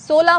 16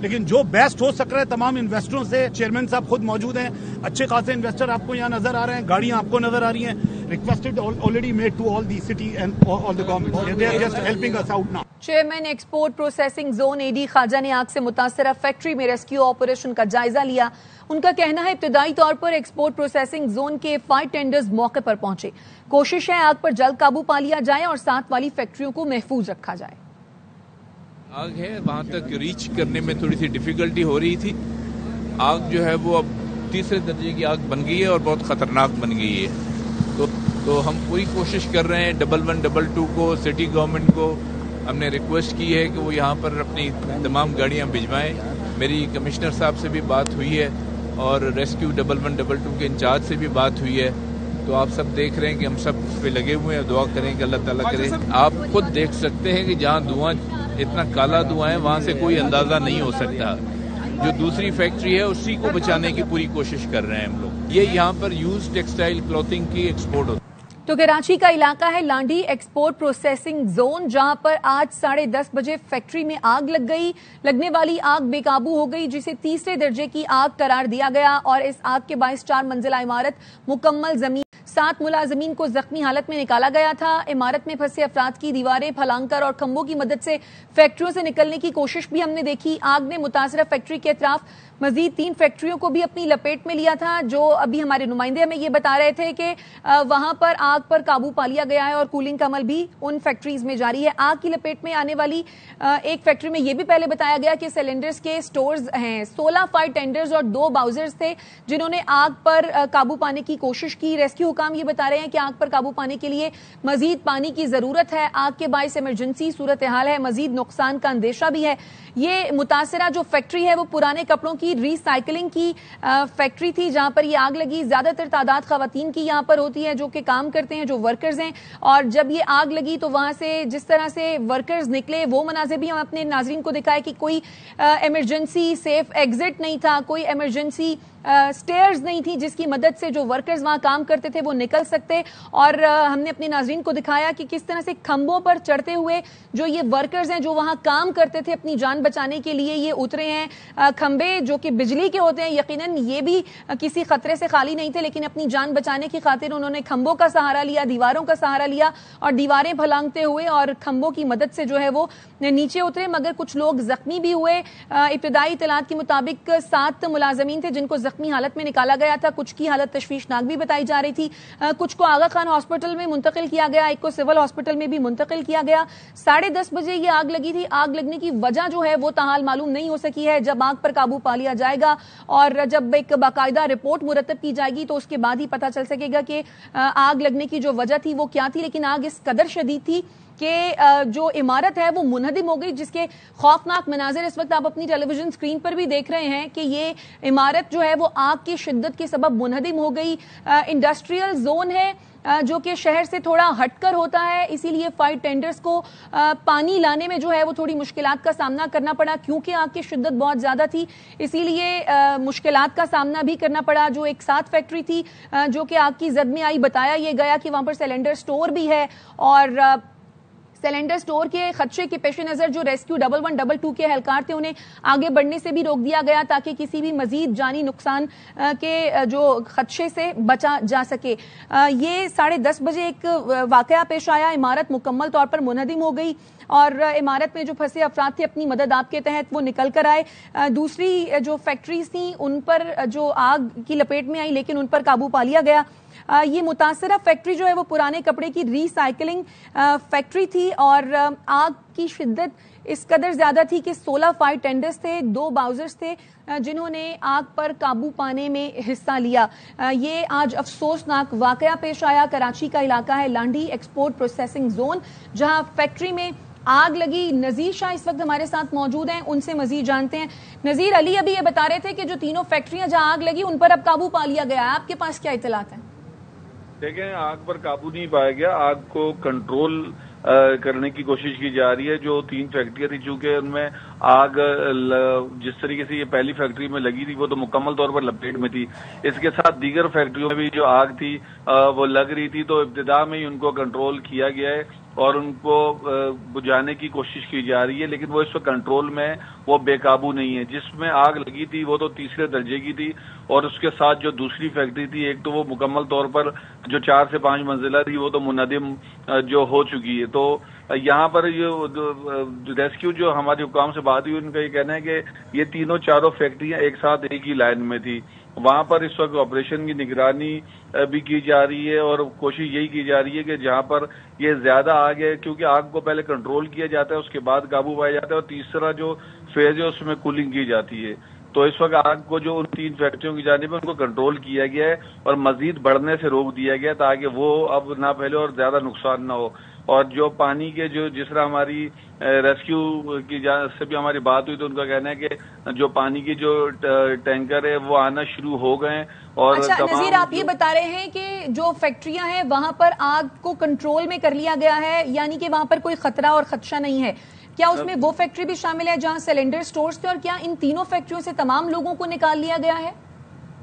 لیکن جو بیسٹ ہو سک رہا ہے تمام انویسٹروں سے، چیئرمین صاحب خود موجود ہیں، اچھے خاصے انویسٹر آپ کو یہاں نظر آ رہے ہیں، گاڑیاں آپ کو نظر آ رہی ہیں. Requested already made to all the city and all the government, they are just helping us out now. Chairman export processing zone AD Khawaja نے آگ سے متاثرہ فیکٹری میں ریسکیو آپریشن کا جائزہ لیا. ان کا کہنا ہے ابتدائی طور پر ایکسپورٹ پروسیسنگ زون کے فائر ٹینڈرز موقع پر پہنچے. کوشش ہے آگ پر جلد قابو پا لیا جائے اور ساتھ والی فیکٹریوں کو محفوظ رکھا جائے. آگ ہے وہاں تک ریچ کرنے میں تھوڑی سی ڈیفیکلٹی ہو رہی تھی. آگ جو ہے وہ اب تیسرے درجے کی آگ بن گئی ہے اور بہت خطرناک بن گئی ہے. تو ہم پوری کوشش کر رہے ہیں 1112 کو سٹی گورنمنٹ کو ہم نے ریکویسٹ کی ہے کہ وہ یہاں پر اپنی تمام گاڑیاں بھجوائیں. میری کمشنر صاحب سے بھی بات ہوئی ہے اور ریسکیو 1112 کے انچارج سے بھی بات ہوئی ہے. تو آپ سب دیکھ رہے ہیں کہ ہم سب اس پہ لگے ہوئے ہیں. دعا کریں کہ اللہ تعالیٰ کرے. آپ خود دیکھ سکتے ہیں کہ جہاں دھواں اتنا کالا دھواں ہے وہاں سے کوئی اندازہ نہیں ہو سکتا. جو دوسری فیکٹری ہے اسی کو بچانے کی پوری کوشش کر رہے ہیں ہم لوگ. یہ یہاں پر یوز ٹیکسٹائل کلوتھنگ کی ایکسپورٹ ہوتی ہے. تو کراچی کا علاقہ ہے لانڈی ایکسپورٹ پروسیسنگ زون، جہاں پر آج 10:30 بجے فیکٹری میں آگ لگ گئی. لگنے والی آگ بے قابو ہو گئی جسے تیسرے درجے کی آگ قرار دیا گیا اور اس آگ کے باعث 4 منزلہ عمارت مکمل زمین 7 ملازمین کو زخمی حالت میں نکالا گیا تھا. عمارت میں پھنسے افراد کی دیواریں پھلانگ کر اور کھمبوں کی مدد سے فیکٹریوں سے نکلنے کی کوشش بھی ہم نے دیکھی. آگ نے متاثرہ فیکٹری کے اطراف مزید 3 فیکٹریوں کو بھی اپنی لپیٹ میں لیا تھا. جو ابھی ہمارے نمائندے ہمیں یہ بتا رہے تھے کہ وہاں پر آگ پر قابو پا لیا گیا ہے اور کولنگ کا عمل بھی ان فیکٹریز میں جاری ہے. آگ کی لپیٹ میں آنے والی ایک فیکٹری میں یہ بھی پہلے بتایا گیا کہ سلنڈرز کے سٹورز ہیں. 16 فائر ٹینڈرز اور 2 باؤزرز تھے جنہوں نے آگ پر قابو پانے کی کوشش کی. ریسکیو حکام یہ بتا رہے ہیں کہ آگ پر قابو پانے کے لیے مزید پانی کی ضرورت ہے. آگ کے باعث ایمرجنسی صورتحال ہے، مزید نقصان کا اندیشہ بھی ہے. یہ متاثرہ جو فیکٹری ہے وہ پرانے کپڑوں کی ری سائیکلنگ کی فیکٹری تھی جہاں پر یہ آگ لگی. زیادہ تر تعداد خواتین کی یہاں پر ہوتی ہے جو کہ کام کرتے ہیں، جو ورکرز ہیں. اور جب یہ آگ لگی تو وہاں سے جس طرح سے ورکرز نکلے وہ مناظر بھی ہم اپنے ناظرین کو دکھائے کہ کوئی ایمرجنسی سیف ایگزٹ نہیں تھا، کوئی ایمرجنسی سٹیئرز نہیں تھی جس کی مدد سے جو ورکرز وہاں کام کرتے تھے وہ نکل سکتے. اور ہم نے اپنے ناظرین کو دکھایا کہ کس طرح سے کھمبوں پر چڑھتے ہوئے جو یہ ورکرز ہیں جو وہاں کام کرتے تھے اپنی جان بچانے کے لیے یہ اترے ہیں. کھمبے جو کہ بجلی کے ہوتے ہیں یقیناً یہ بھی کسی خطرے سے خالی نہیں تھے، لیکن اپنی جان بچانے کی خاطر انہوں نے کھمبوں کا سہارا لیا، دیواروں کا سہارا لیا اور دیواریں پھلانگتے ہوئے اور کھمبوں کی مدد سے جو ہے وہ نیچے اترے. مگر کچھ لوگ زخمی بھی ہوئے. ابتدائی اطلاعات کے مطابق 7 ملازمین تھے جن کو زخمی حالت میں نکالا گیا تھا. کچھ کی حالت تشویشناک بھی بتائی جا رہی تھی. کچھ کو آغا خان ہاسپٹل میں منتقل کیا گیا، ایک کو سول ہاسپٹل میں بھی منتقل کیا گیا. 10:30 بجے یہ آگ لگی تھی. آگ لگنے کی وجہ جو ہے وہ تاحال معلوم نہیں ہو سکی ہے. جب آگ پر قابو پا لیا جائے گا اور جب ایک باقاعدہ رپورٹ مرتب کی جائے گی تو اس کے بعد ہی پتہ چل سکے گا کہ آگ لگنے کی جو وجہ تھی وہ کیا تھی. لیکن آگ اس قدر شدید تھی کہ جو عمارت ہے وہ منہدم ہو گئی، جس کے خوفناک مناظر اس وقت آپ اپنی ٹیلی ویژن اسکرین پر بھی دیکھ رہے ہیں کہ یہ عمارت جو ہے وہ آگ کی شدت کے سبب منہدم ہو گئی. انڈسٹریل زون ہے جو کہ شہر سے تھوڑا ہٹ کر ہوتا ہے، اسی لیے فائر ٹینڈرز کو پانی لانے میں جو ہے وہ تھوڑی مشکلات کا سامنا کرنا پڑا کیونکہ آگ کی شدت بہت زیادہ تھی. اسی لیے مشکلات کا سامنا بھی کرنا پڑا. جو ایک 7 فیکٹری تھی جو کہ آگ کی زد میں آئی، بتایا یہ گیا کہ وہاں پر سلنڈر سٹور بھی ہے اور سلنڈر سٹور کے خدشے کے پیش نظر جو ریسکیو 1112 کے اہلکار تھے انہیں آگے بڑھنے سے بھی روک دیا گیا تاکہ کسی بھی مزید جانی نقصان کے جو خدشے سے بچا جا سکے. یہ 10:30 بجے ایک واقعہ پیش آیا. عمارت مکمل طور پر منہدم ہو گئی اور عمارت میں جو پھنسے افراد تھے اپنی مدد آپ کے تحت وہ نکل کر آئے. دوسری جو فیکٹریز تھیں ان پر جو آگ کی لپیٹ میں آئی لیکن ان پر قابو پا لیا گیا. یہ متاثرہ فیکٹری جو ہے وہ پرانے کپڑے کی ری سائیکلنگ فیکٹری تھی اور آگ کی شدت اس قدر زیادہ تھی کہ 16 فائر ٹینڈرز تھے، 2 باؤزرز تھے جنہوں نے آگ پر قابو پانے میں حصہ لیا. یہ آج افسوسناک واقعہ پیش آیا. کراچی کا علاقہ ہے لانڈی ایکسپورٹ پروسیسنگ زون جہاں فیکٹری میں آگ لگی. نذیر شاہ اس وقت ہمارے ساتھ موجود ہیں، ان سے مزید جانتے ہیں. نذیر، علی ابھی یہ بتا رہے تھے کہ جو تینوں فیکٹریاں جہاں آگ لگی ان پر اب قابو پا لیا گیا ہے. آپ کے پاس کیا اطلاعات ہیں؟ دیکھیں، آگ پر قابو نہیں پایا گیا. آگ کو کنٹرول کرنے کی کوشش کی جا رہی ہے. جو 3 فیکٹریاں تھی چونکہ ان میں آگ جس طریقے سے یہ پہلی فیکٹری میں لگی تھی وہ تو مکمل طور پر لپیٹ میں تھی. اس کے ساتھ دیگر فیکٹریوں میں بھی جو آگ تھی وہ لگ رہی تھی تو ابتدا میں ہی ان کو کنٹرول کیا گیا ہے اور ان کو بجھانے کی کوشش کی جا رہی ہے، لیکن وہ اس وقت کنٹرول میں وہ بے قابو نہیں ہے۔ جس میں آگ لگی تھی وہ تو تیسرے درجے کی تھی، اور اس کے ساتھ جو دوسری فیکٹری تھی ایک تو وہ مکمل طور پر جو 4 سے 5 منزلہ تھی وہ تو منہدم جو ہو چکی ہے۔ تو یہاں پر یہ ریسکیو جو ہمارے حکام سے بات ہوئی ان کا یہ کہنا ہے کہ یہ تینوں چاروں فیکٹریاں ایک ساتھ ایک ہی لائن میں تھی، وہاں پر اس وقت آپریشن کی نگرانی بھی کی جا رہی ہے، اور کوشش یہی کی جا رہی ہے کہ جہاں پر یہ زیادہ آگ ہے، کیونکہ آگ کو پہلے کنٹرول کیا جاتا ہے اس کے بعد قابو پایا جاتا ہے، اور تیسرا جو فیز ہے اس میں کولنگ کی جاتی ہے۔ تو اس وقت آگ کو جو ان 3 فیکٹریوں کی جانب ہے ان کو کنٹرول کیا گیا ہے اور مزید بڑھنے سے روک دیا گیا تاکہ وہ اب نہ پھیلے اور زیادہ نقصان نہ ہو۔ اور جو پانی کے جو جس طرح ہماری ریسکیو کی جانب سے بھی ہماری بات ہوئی تو ان کا کہنا ہے کہ جو پانی کی جو ٹینکر ہے وہ آنا شروع ہو گئے ہیں۔ اور اچھا نذیر، آپ یہ بتا رہے ہیں کہ جو فیکٹریاں ہیں وہاں پر آگ کو کنٹرول میں کر لیا گیا ہے، یعنی کہ وہاں پر کوئی خطرہ اور خدشہ نہیں ہے، کیا اس میں وہ فیکٹری بھی شامل ہے جہاں سلنڈر سٹورز تھے، اور کیا ان تینوں فیکٹریوں سے تمام لوگوں کو نکال لیا گیا ہے؟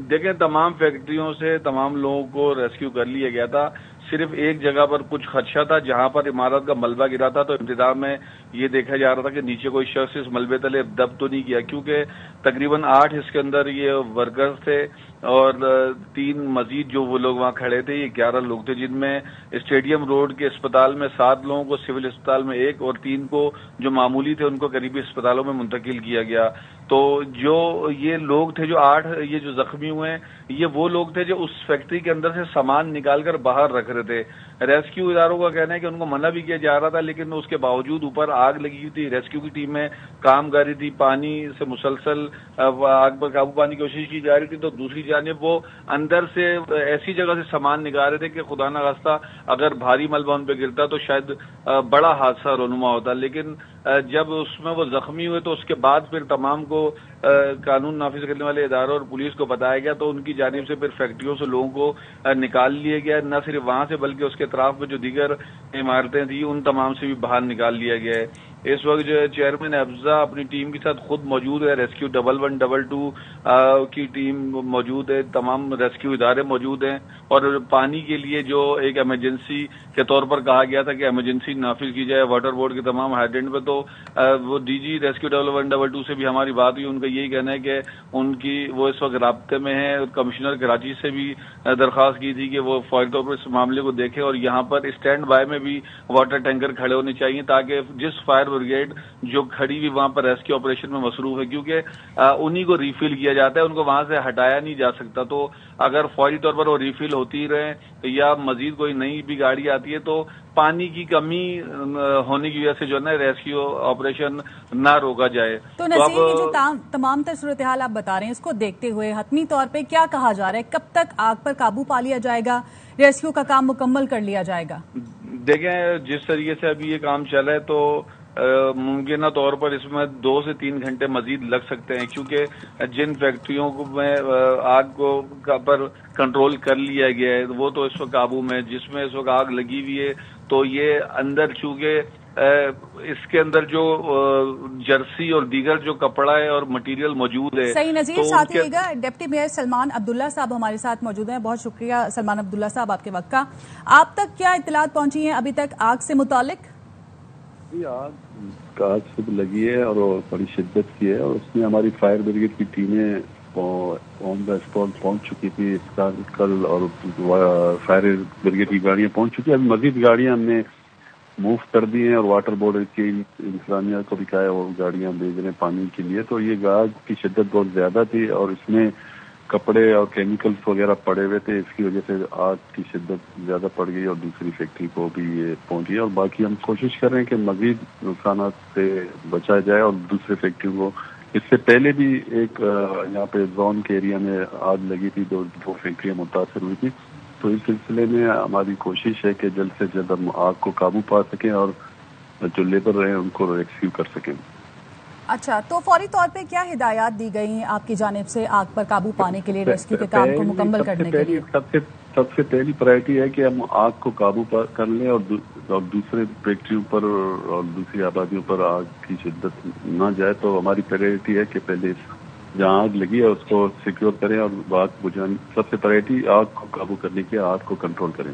دیکھیں، تمام فیکٹریوں سے تمام لوگوں کو ریسکیو کر لیا گیا تھا، صرف ایک جگہ پر کچھ خدشہ تھا جہاں پر عمارت کا ملبہ گرا تھا، تو ابتدا میں یہ دیکھا جا رہا تھا کہ نیچے کوئی شخص اس ملبے تلے دب تو نہیں کیا، کیونکہ تقریباً 8 اس کے اندر یہ ورکرز تھے اور 3 مزید جو وہ لوگ وہاں کھڑے تھے، یہ 11 لوگ تھے، جن میں اسٹیڈیم روڈ کے اسپتال میں 7 لوگوں کو، سول اسپتال میں 1 اور 3 کو جو معمولی تھے ان کو قریبی اسپتالوں میں منتقل کیا گیا۔ تو جو یہ لوگ تھے جو 8 یہ جو زخمی ہوئے ہیں، یہ وہ لوگ تھے جو اس فیکٹری کے اندر سے سامان نکال کر باہر رکھ رہے تھے۔ ریسکیو اداروں کا کہنا ہے کہ ان کو منع بھی کیا جا رہا تھا، لیکن اس کے باوجود اوپر آگ لگی ہوئی تھی، ریسکیو کی ٹیمیں کام کر رہی تھی، پانی سے مسلسل آگ پر قابو پانے کی کوشش کی جا رہی تھی، تو دوسری جانب وہ اندر سے ایسی جگہ سے سامان نکال رہے تھے کہ خدا نہ خواستہ اگر بھاری ملبہ ان پہ گرتا تو شاید بڑا حادثہ رونما ہوتا۔ لیکن جب اس میں وہ زخمی ہوئے تو اس کے بعد پھر تمام کو قانون نافذ کرنے والے اداروں اور پولیس کو بتایا گیا، تو ان کی جانب سے پھر فیکٹریوں سے لوگوں کو نکال لیا گیا، نہ صرف وہاں سے بلکہ اس کے اطراف میں جو دیگر عمارتیں تھیں ان تمام سے بھی باہر نکال لیا گیا ہے۔ اس وقت جو چیئرمین افزا اپنی ٹیم کے ساتھ خود موجود ہے، ریسکیو 1122 کی ٹیم موجود ہے، تمام ریسکیو ادارے موجود ہیں، اور پانی کے لیے جو ایک ایمرجنسی کے طور پر کہا گیا تھا کہ ایمرجنسی نافذ کی جائے واٹر بورڈ کے تمام ہائیڈرنٹ پہ، تو وہ ڈی جی ریسکیو 1122 سے بھی ہماری بات ہوئی، ان کا یہی کہنا ہے کہ ان کی وہ اس وقت رابطے میں ہیں، کمشنر کراچی سے بھی درخواست کی تھی کہ وہ فوری طور پر اس معاملے کو دیکھیں، اور یہاں پر اسٹینڈ بائی میں بھی واٹر ٹینکر کھڑے ہونے چاہیے تاکہ جس فائر بریگیڈ جو کھڑی ہوئی وہاں پر ریسکیو آپریشن میں مصروف ہے، کیونکہ انہی کو ریفل کیا جاتا ہے، ان کو وہاں سے ہٹایا نہیں جا سکتا، تو اگر فوری طور پر وہ ریفل ہوتی رہے یا مزید کوئی نئی بھی گاڑی آتی ہے تو پانی کی کمی ہونے کی وجہ سے جو ہے نا ریسکیو آپریشن نہ روکا جائے۔ تو نذیر، یہ جو تمام تر صورتحال آپ بتا رہے ہیں اس کو دیکھتے ہوئے حتمی طور پہ کیا کہا جا رہا ہے، کب تک آگ پر قابو پا لیا جائے گا، ریسکیو کا کام مکمل کر لیا جائے گا؟ دیکھیں، جس طریقے سے ابھی یہ کام چل رہا ہے تو ممکنہ طور پر اس میں 2 سے 3 گھنٹے مزید لگ سکتے ہیں، کیونکہ جن فیکٹریوں میں آگ کو پر کنٹرول کر لیا گیا ہے وہ تو اس وقت قابو میں، جس میں اس وقت آگ لگی ہوئی ہے تو یہ اندر چونکہ اس کے اندر جو جرسی اور دیگر جو کپڑا ہے اور مٹیریل موجود ہے۔ صحیح نذیر، ساتھ رہیے گا، ڈپٹی میئر سلمان عبداللہ صاحب ہمارے ساتھ موجود ہیں، بہت شکریہ سلمان عبداللہ صاحب آپ کے وقت کا۔ آپ تک کیا اطلاعات پہنچی ہیں ابھی تک آگ سے متعلق؟ آگ سے لگی ہے اور بڑی شدت کی ہے، اور اس میں ہماری فائر بریگیڈ کی ٹیمیں آن دا اسپاٹ پہنچ چکی تھی کل، اور فائر بریگیڈ کی گاڑیاں پہنچ چکی ہیں، ابھی مزید گاڑیاں ہم نے موو کر دی ہیں، اور واٹر بورڈ کی انتظامیہ کو بھی کہا ہے وہ گاڑیاں بھیج رہے ہیں پانی کے لیے۔ تو یہ آگ کی شدت بہت زیادہ تھی اور اس میں کپڑے اور کیمیکلز وغیرہ پڑے ہوئے تھے، اس کی وجہ سے آگ کی شدت زیادہ پڑ گئی اور دوسری فیکٹری کو بھی یہ پہنچی، اور باقی ہم کوشش کر رہے ہیں کہ مزید نقصانات سے بچا جائے، اور دوسرے فیکٹری کو اس سے پہلے بھی ایک یہاں پہ زون کے ایریا میں آگ لگی تھی، 2 فیکٹریاں متاثر ہوئی تھی، تو اس سلسلے میں ہماری کوشش ہے کہ جلد سے جلد ہم آگ کو قابو پا سکیں اور جو لیبر رہے ہیں ان کو ریسکیو کر سکیں۔ اچھا، تو فوری طور پہ کیا ہدایات دی گئی ہیں آپ کی جانب سے آگ پر قابو پانے کے لیے، ریسکیو کے کام کو مکمل کرنے کے لیے؟ سب سے پہلی پرائرٹی ہے کہ ہم آگ کو قابو کر لیں اور دوسرے فیکٹریوں پر اور دوسری آبادیوں پر آگ کی شدت نہ جائے، تو ہماری پرائرٹی ہے کہ پہلے جہاں آگ لگی ہے اس کو سیکیور کریں اور آگ بجھانے، سب سے پرائرٹی آگ کو قابو کرنے کی، آگ کو کنٹرول کریں۔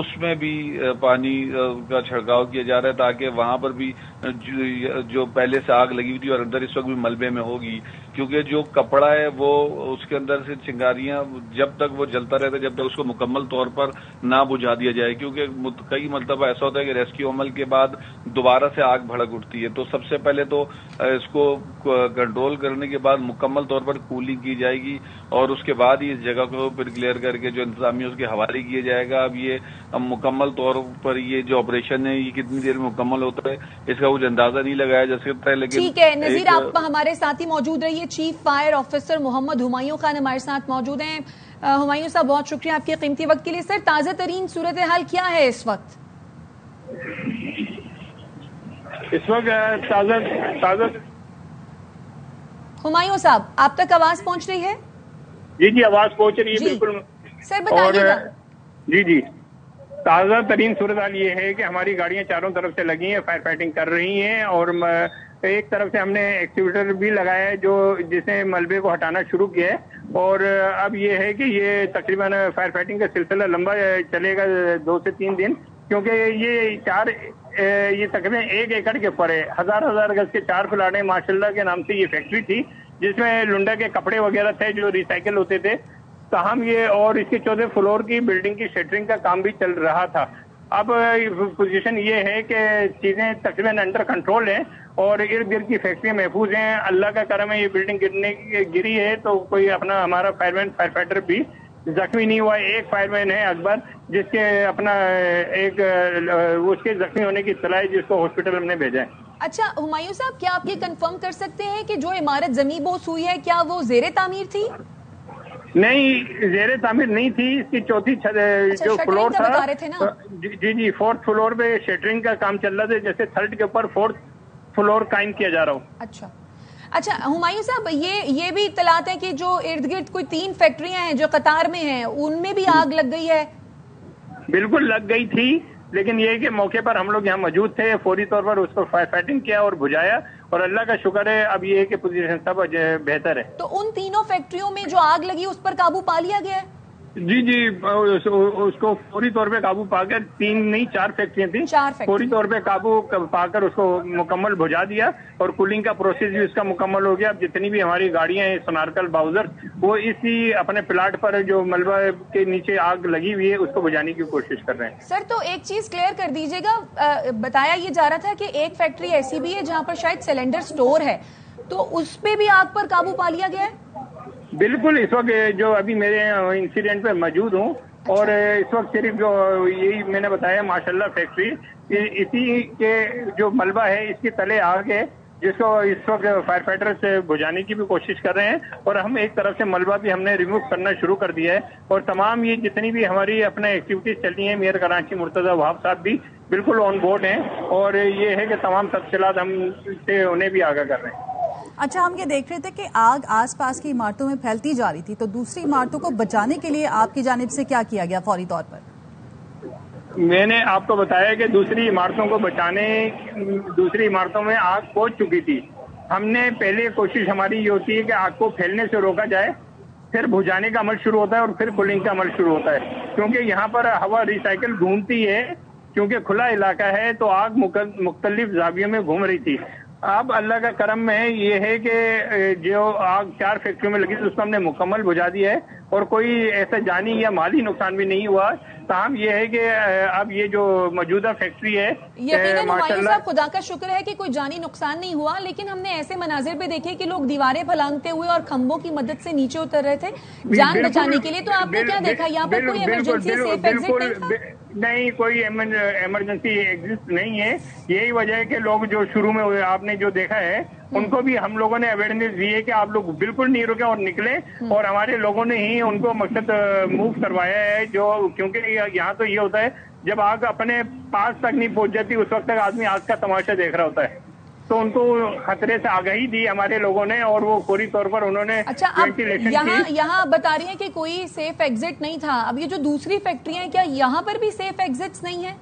اس میں بھی پانی کا چھڑکاؤ کیا جا رہا ہے تاکہ وہاں پر بھی جو پہلے سے آگ لگی ہوئی تھی اور اندر اس وقت بھی ملبے میں ہوگی، کیونکہ جو کپڑا ہے وہ اس کے اندر سے چنگاریاں جب تک وہ جلتا رہتا ہے جب تک اس کو مکمل طور پر نہ بجھا دیا جائے، کیونکہ کئی مرتبہ ایسا ہوتا ہے کہ ریسکیو عمل کے بعد دوبارہ سے آگ بھڑک اٹھتی ہے۔ تو سب سے پہلے تو اس کو کنٹرول کرنے کے بعد مکمل طور پر کولنگ کی جائے گی اور اس کے بعد ہی اس جگہ کو پھر کلیئر کر کے جو انتظامیہ اس کے حوالے کیا جائے گا۔ اب یہ مکمل طور پر یہ جو آپریشن ہے یہ کتنی دیر میں مکمل ہوتا ہے اس کا کچھ اندازہ نہیں لگایا جا سکتا ہے، لیکن ٹھیک ہے نذیر، آپ ہمارے ساتھ ہی موجود رہیے۔ چیف فائر آفیسر محمد ہمایوں خان ہمارے ساتھ موجود ہیں۔ ہمایوں صاحب بہت شکریہ آپ کے قیمتی وقت کے لیے۔ سر، تازہ ترین صورتحال کیا ہے اس وقت؟ اس وقت تازہ ہمایوں صاحب آپ تک آواز پہنچ رہی ہے؟ جی آواز پہنچ رہی ہے بالکل سر بتائیے گا۔ جی تازہ ترین صورتحال یہ ہے کہ ہماری گاڑیاں چاروں طرف سے لگی ہیں، فائر فائٹنگ کر رہی ہیں، اور ایک طرف سے ہم نے ایکسکیویٹر بھی لگایا ہے جس نے ملبے کو ہٹانا شروع کیا ہے، اور اب یہ ہے کہ یہ تقریباً فائر فائٹنگ کا سلسلہ لمبا چلے گا 2 سے 3 دن، کیونکہ یہ تقریباً 1 ایکڑ کے اوپر ہے، ہزار گز کے 4 پلاٹ ہیں۔ ماشاءاللہ کے نام سے یہ فیکٹری تھی جس میں لنڈا کے کپڑے وغیرہ تھے جو ریسائیکل ہوتے تھے، تاہم یہ اور اس کے 14 فلور کی بلڈنگ کی شٹرنگ کا کام بھی چل رہا تھا۔ اب پوزیشن یہ ہے کہ چیزیں تقریباً انڈر کنٹرول ہیں اور ارد گرد کی فیکٹریاں محفوظ ہیں۔ اللہ کا کرم ہے یہ بلڈنگ گری ہے تو کوئی ہمارا فائر فائٹر بھی زخمی نہیں ہوا۔ ایک فائر مین ہے اکبر جس کے اس کے زخمی ہونے کی اطلاع ہے، جس کو ہاسپٹل ہم نے بھیجا ہے۔ اچھا ہمایوں صاحب، کیا آپ یہ کنفرم کر سکتے ہیں کہ جو عمارت زمین بوس ہوئی ہے کیا وہ زیر تعمیر تھی؟ نہیں، زیر تعمیر نہیں تھی، اس کی چوتھی جو فلور تھا جی 4th فلور پہ شٹرنگ کا کام چل رہا تھا، جیسے 3rd کے اوپر 4th فلور قائم کیا جا رہا ہو۔ اچھا ہمایوں صاحب، یہ بھی اطلاعات ہے کہ جو ارد گرد کوئی 3 فیکٹریاں ہیں جو قطار میں ہیں ان میں بھی آگ لگ گئی ہے؟ بالکل لگ گئی تھی، لیکن یہ کہ موقع پر ہم لوگ یہاں موجود تھے، فوری طور پر اس کو فائر فائٹنگ کیا اور بجھایا، اور اللہ کا شکر ہے اب یہ ہے کہ پوزیشن سب بہتر ہے۔ تو ان تینوں فیکٹریوں میں جو آگ لگی اس پر قابو پا لیا گیا ہے؟ جی اس کو فوری طور پہ قابو پا کر 3 نہیں 4 فیکٹریاں تھیں، فوری طور پہ قابو پا کر اس کو مکمل بجھا دیا، اور کولنگ کا پروسیس بھی اس کا مکمل ہو گیا۔ اب جتنی بھی ہماری گاڑیاں ہیں سونارکل باؤزر، وہ اسی اپنے پلاٹ پر جو ملبہ کے نیچے آگ لگی ہوئی ہے اس کو بجھانے کی کوشش کر رہے ہیں۔ سر تو ایک چیز کلیئر کر دیجیے گا، بتایا یہ جا رہا تھا کہ ایک فیکٹری ایسی بھی ہے جہاں پر شاید سلنڈر سٹور ہے، تو اس پہ بھی آگ پر قابو پا لیا گیا ہے؟ بالکل، اس وقت جو ابھی میرے انسیڈنٹ پہ موجود ہوں، اور اس وقت صرف جو یہی میں نے بتایا ماشاءاللہ فیکٹری اسی کے جو ملبہ ہے اس کے تلے آگ ہے، جس کو اس وقت فائر فائٹر سے بجھانے کی بھی کوشش کر رہے ہیں، اور ہم ایک طرف سے ملبہ بھی ہم نے ریموو کرنا شروع کر دیا ہے، اور تمام یہ جتنی بھی ہماری اپنے ایکٹیویٹیز چلی ہیں، میئر کراچی مرتضی وہاب صاحب بھی بالکل آن بورڈ ہیں، اور یہ ہے کہ تمام تفصیلات ہم سے انہیں بھی آگاہ کر رہے ہیں۔ اچھا، ہم یہ دیکھ رہے تھے کہ آگ آس پاس کی عمارتوں میں پھیلتی جا رہی تھی، تو دوسری عمارتوں کو بچانے کے لیے آپ کی جانب سے کیا کیا گیا فوری طور پر؟ میں نے آپ کو بتایا کہ دوسری عمارتوں کو بچانے، دوسری عمارتوں میں آگ پہنچ چکی تھی۔ ہم نے پہلے کوشش ہماری یہ ہوتی ہے کہ آگ کو پھیلنے سے روکا جائے، پھر بجھانے کا عمل شروع ہوتا ہے، اور پھر کولنگ کا عمل شروع ہوتا ہے، کیونکہ یہاں پر ہوا ریسائیکل گھومتی ہے، کیونکہ کھلا علاقہ ہے تو آگ مختلف زاویوں میں گھوم رہی تھی۔ اب اللہ کا کرم میں یہ ہے کہ جو آگ 4 فیکٹریوں میں لگی تھی اس کو ہم نے مکمل بجھا دیا ہے، اور کوئی ایسا جانی یا مالی نقصان بھی نہیں ہوا۔ تاہم یہ ہے کہ اب یہ جو موجودہ فیکٹری ہے، یقیناً ہمایوں صاحب خدا کا شکر ہے کہ کوئی جانی نقصان نہیں ہوا، لیکن ہم نے ایسے مناظر پہ دیکھے کہ لوگ دیواریں پھلانگتے ہوئے اور کھمبوں کی مدد سے نیچے اتر رہے تھے جان بچانے کے لیے، تو آپ نے کیا دیکھا یہاں پر کوئی ایمرجنسی سیف ایگزٹ نہیں تھا؟ نہیں، کوئی ایمرجنسی ایگزٹ نہیں ہے۔ یہی وجہ ہے کہ لوگ جو شروع میں آپ نے جو دیکھا ہے ان کو بھی ہم لوگوں نے اویئرنیس دی ہے کہ آپ لوگ بالکل نہیں رکے اور نکلے، اور ہمارے لوگوں نے ہی ان کو مقصد موو کروایا ہے، جو کیونکہ یہاں تو یہ ہوتا ہے جب آگ اپنے پاس تک نہیں پہنچ جاتی اس وقت تک آدمی آگ کا تماشا دیکھ رہا ہوتا ہے، تو ان کو خطرے سے آگاہی دی ہمارے لوگوں نے، اور وہ فوری طور پر انہوں نے اچھا اب یہاں بتا رہی ہیں کہ کوئی سیف ایگزٹ نہیں تھا، اب یہ جو دوسری فیکٹریاں ہیں کیا یہاں پر بھی سیف ایگزٹس نہیں ہیں؟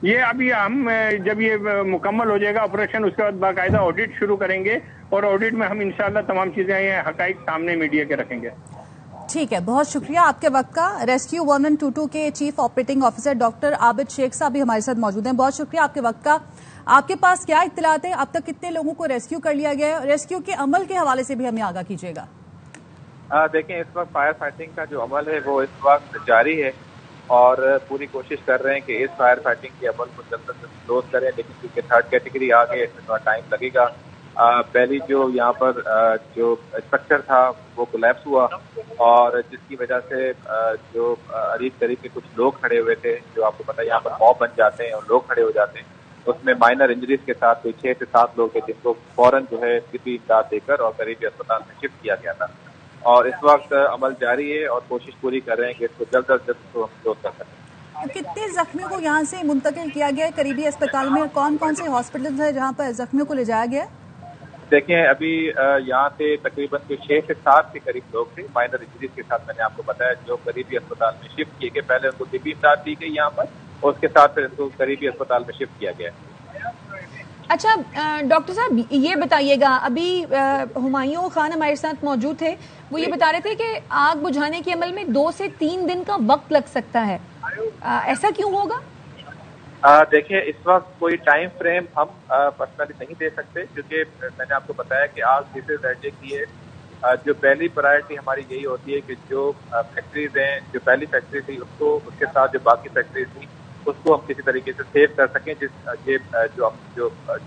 یہ ابھی ہم جب یہ مکمل ہو جائے گا آپریشن اس کے بعد باقاعدہ آڈٹ شروع کریں گے، اور آڈٹ میں ہم انشاءاللہ تمام چیزیں حقائق سامنے میڈیا کے رکھیں گے۔ ٹھیک ہے، بہت شکریہ آپ کے وقت کا۔ ریسکیو 1122 کے چیف آپریٹنگ آفیسر ڈاکٹر عابد شیخ صاحب بھی ہمارے ساتھ موجود ہیں۔ بہت شکریہ آپ کے وقت کا۔ آپ کے پاس کیا اطلاعات ہیں؟ اب تک کتنے لوگوں کو ریسکیو کر لیا گیا ہے؟ ریسکیو کے عمل کے حوالے سے بھی ہمیں آگاہ کیجیے گا۔ دیکھیں، اس وقت فائر فائٹنگ کا جو عمل ہے وہ اس وقت جاری ہے اور پوری کوشش کر رہے ہیں کہ اس فائر فائٹنگ کے عمل کو جلد از جلد کلوز کریں، لیکن کیونکہ تھرڈ کیٹیگری آ گئی، اس میں تھوڑا ٹائم لگے گا۔ پہلی جو یہاں پر جو اسٹرکچر تھا وہ کولیپس ہوا اور جس کی وجہ سے جو قریب کے کچھ لوگ کھڑے ہوئے تھے، جو آپ کو پتا ہے یہاں پر موب بن جاتے ہیں اور لوگ کھڑے ہو جاتے ہیں، اس میں مائنر انجریز کے ساتھ کوئی 6 سے 7 لوگ تھے جن کو فوراً جو ہے طبی امداد دے کر اور قریبی اسپتال میں شفٹ کیا گیا تھا، اور اس وقت عمل جاری ہے اور کوشش پوری کر رہے ہیں کہ اس کو جلد از جلد ہم کلوز کر سکیں۔ کتنے زخمیوں کو یہاں سے منتقل کیا گیا ہے قریبی اسپتال میں؟ کون کون سے ہاسپٹل ہیں جہاں پر زخمیوں کو لے جایا گیا ہے؟ دیکھیں، ابھی یہاں سے تقریباً 6 سے 7 کے قریب لوگ تھے مائنر انجریز کے ساتھ، میں نے آپ کو بتایا، جو قریبی اسپتال میں شفٹ کیے گئے۔ پہلے ان کو طبی امداد دی گئی یہاں پر اور اس کے ساتھ پھر ان کو قریبی اسپتال میں شفٹ کیا گیا۔ اچھا ڈاکٹر صاحب یہ بتائیے گا، ابھی ہمایوں خان ہمارے ساتھ موجود تھے، وہ یہ بتا رہے تھے کہ آگ بجھانے کے عمل میں 2 سے 3 دن کا وقت لگ سکتا ہے، ایسا کیوں ہوگا؟ دیکھیں، اس وقت کوئی ٹائم فریم ہم پرسنلی نہیں دے سکتے، کیونکہ میں نے آپ کو بتایا کہ آگ تیسرے درجے کی ہے۔ جو پہلی پرائرٹی ہماری یہی ہوتی ہے کہ جو فیکٹریز ہیں، جو پہلی فیکٹری تھی اس کے ساتھ جو باقی فیکٹریز تھیں اس کو ہم کسی طریقے سے سیو کر سکیں،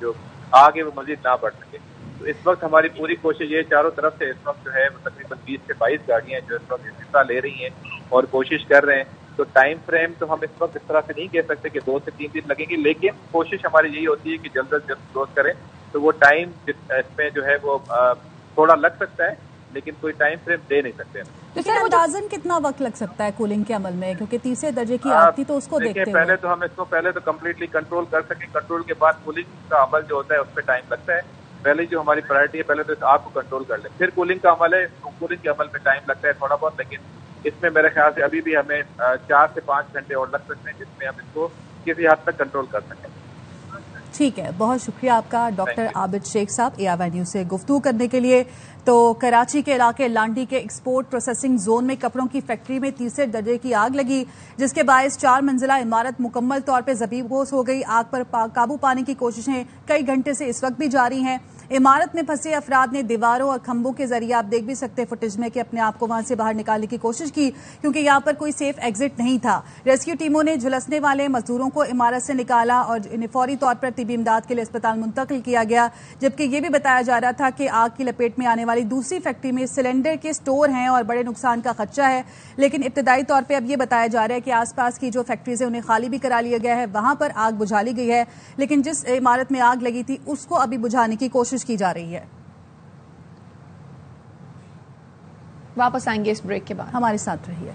جو آگ ہے وہ مزید نہ بڑھ سکے۔ تو اس وقت ہماری پوری کوشش یہ چاروں طرف سے اس وقت جو ہے وہ تقریباً 20 سے 22 گاڑیاں جو اس وقت حصہ لے رہی ہیں اور کوشش کر رہے ہیں۔ تو ٹائم فریم تو ہم اس وقت اس طرح سے نہیں کہہ سکتے کہ 2 سے 3 دن لگیں گے، لیکن کوشش ہماری یہی ہوتی ہے کہ جلد از جلد کلوز کریں۔ تو وہ ٹائم اس میں جو ہے وہ تھوڑا لگ سکتا ہے، لیکن کوئی ٹائم فریم دے نہیں سکتے۔ لیکن اندازاً کتنا وقت لگ سکتا ہے کولنگ کے عمل میں؟ کیونکہ تیسرے درجے کی آگ تھی تو اس کو دیکھتے ہوئے پہلے تو ہم اس کو پہلے تو کمپلیٹلی کنٹرول کر سکیں، کنٹرول کے بعد کولنگ کا عمل جو ہوتا ہے اس پہ ٹائم لگتا ہے۔ پہلے جو ہماری پرائرٹی ہے پہلے تو اس آگ کو کنٹرول کر لیں، پھر کولنگ کا عمل ہے، کولنگ کے عمل میں ٹائم لگتا ہے تھوڑا بہت، لیکن اس میں میرے خیال سے ابھی بھی ہمیں 4 سے 5 گھنٹے اور لگ سکتے ہیں جس میں ہم اس کو کسی حد تک کنٹرول کر سکیں۔ ٹھیک ہے، بہت شکریہ آپ کا ڈاکٹر عابد شیخ صاحب AIV نیوز سے گفتگو کرنے کے لیے۔ تو کراچی کے علاقے لانڈی کے ایکسپورٹ پروسیسنگ زون میں کپڑوں کی فیکٹری میں تیسرے درجے کی آگ لگی، جس کے باعث 4 منزلہ عمارت مکمل طور پہ زبیبوس ہو گئی۔ آگ پر قابو پانے کی کوششیں کئی گھنٹے سے اس وقت بھی جاری ہیں۔ عمارت میں پھنسے افراد نے دیواروں اور کھمبوں کے ذریعے، آپ دیکھ بھی سکتے فوٹیج میں، کہ اپنے آپ کو وہاں سے باہر نکالنے کی کوشش کی، کیونکہ یہاں پر کوئی سیف ایگزٹ نہیں تھا۔ ریسکیو ٹیموں نے جھلسنے والے مزدوروں کو عمارت سے نکالا اور انہیں فوری طور پر طبی امداد کے لیے اسپتال منتقل کیا گیا، جبکہ یہ بھی بتایا جا رہا تھا کہ آگ کی لپیٹ میں آنے والی دوسری فیکٹری میں سلنڈر کے سٹور ہیں اور بڑے نقصان کا خدشہ ہے۔ لیکن ابتدائی طور پہ اب یہ بتایا جا رہا ہے کہ آس پاس کی جو فیکٹریز ہیں انہیں خالی بھی کرا لیا گیا ہے، وہاں پر آگ بجھا لی گئی ہے، لیکن جس عمارت میں آگ لگی تھی اس کو ابھی بجھانے کی کوشش کی جا رہی ہے۔ واپس آئیں گے اس بریک کے بعد، ہمارے ساتھ رہیے۔